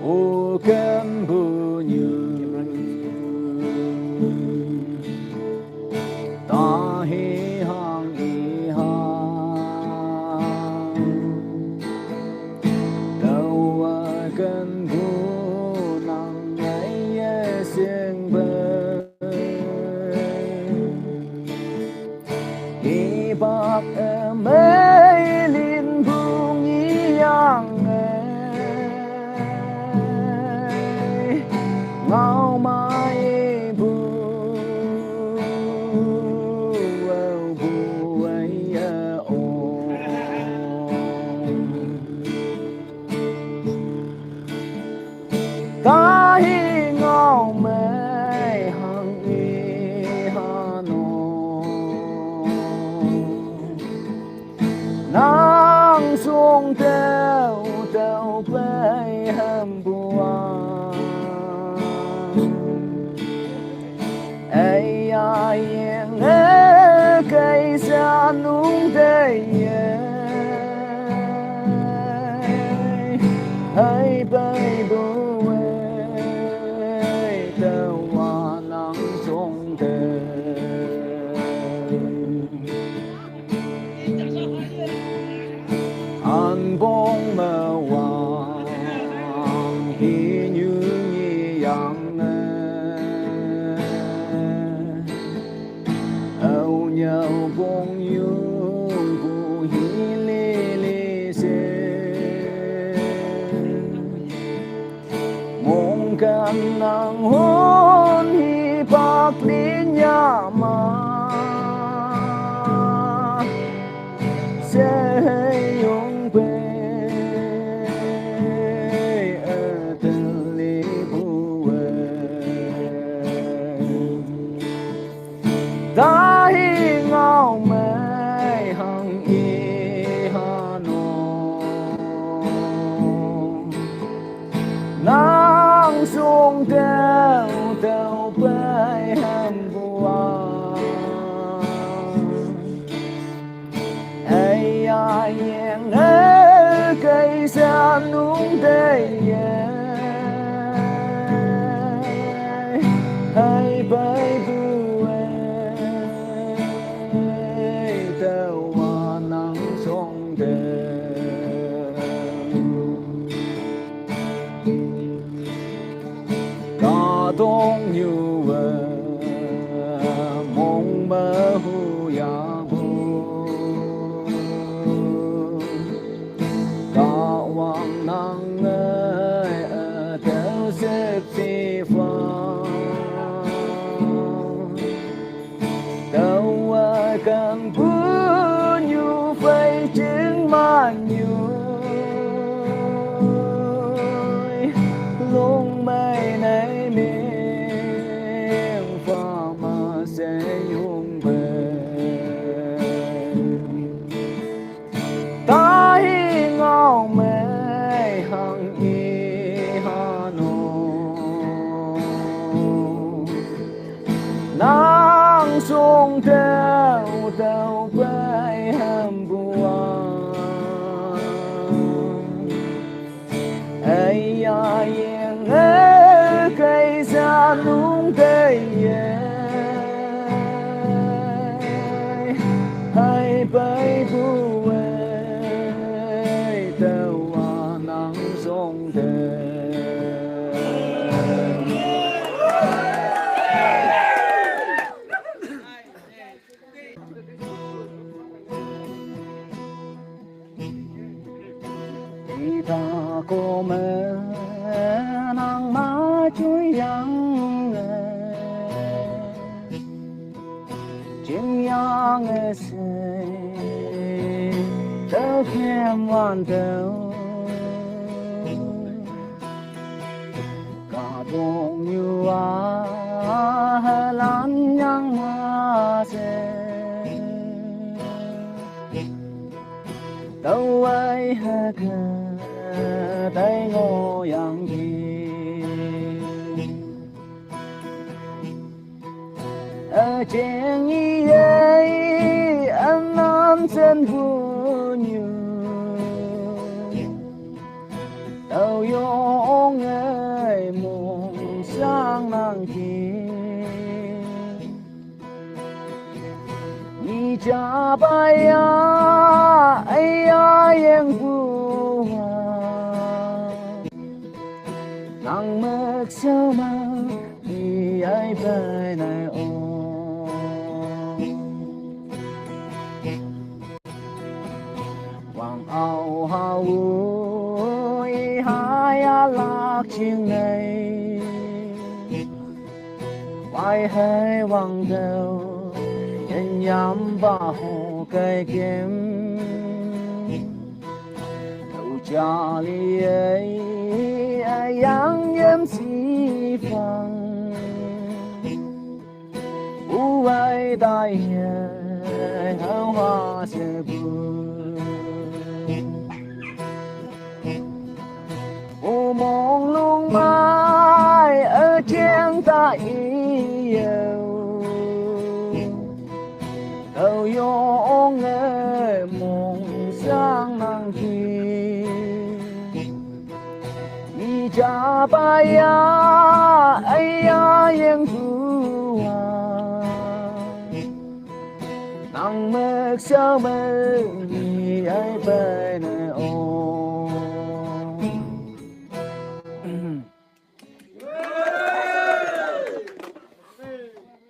vô cơn vô như ta hi hang y hang đâu cơn vô nắng ấy xiên bờ đi bạc mấy linh buông ý yang ngao mai bu bu ấy ô ta hi ngao mai hang y hà nô nang xuống teo teo bay hầm bùa ai yên cây xa nung đầy hay bay bùa teo hoa nắng xuống teo an bông mơ hoàng hi như nhị yang âu nhau bông yung bu hi li li se mong kan nang hôn hi bạc lý nhà ma sẽ yung về ở từng lý bu ta hi ngao mai hang y hà nô nang xuống teo teo bay hầm bùa ai yên cây xa nung đầy hay bay bùa teo hoa nắng xuống teo cả đông như mong mơ hu ya bu cả hoàng nắng ơi ở teo xếp phi phong đâu cần buồn như vậy chứng mà nhiều lúc mấy này miệng pha mà sẽ dùng về ta hi ngao mây hằng y hà nô nang xuống teo teo bay hầm bùa ai yên cây xa nung đầy hay bay bùa teo hoa nắng xuống teo ta có mơ nắng má chuối yang chim yang say tao khem ngoan tao cả đông như lan yang ma se tao ai ha tay ngô yang đi ở trên ý ấy anh nam chân vui như tao yêu nghe sao mà vì ai bên này ô hoàng áo hào vui hai lạc chiêng này vai hay hoàng đầu nhân nhắm vào hồ cây kiếm thâu cha li ấy yang em si phăng u ai đại hiền hào hoa sẽ buồn u mong lung mai ở trên ta yêu cầu yêu người mong sang năng kia cha ba ya ai ya yang tua nang mek sao mek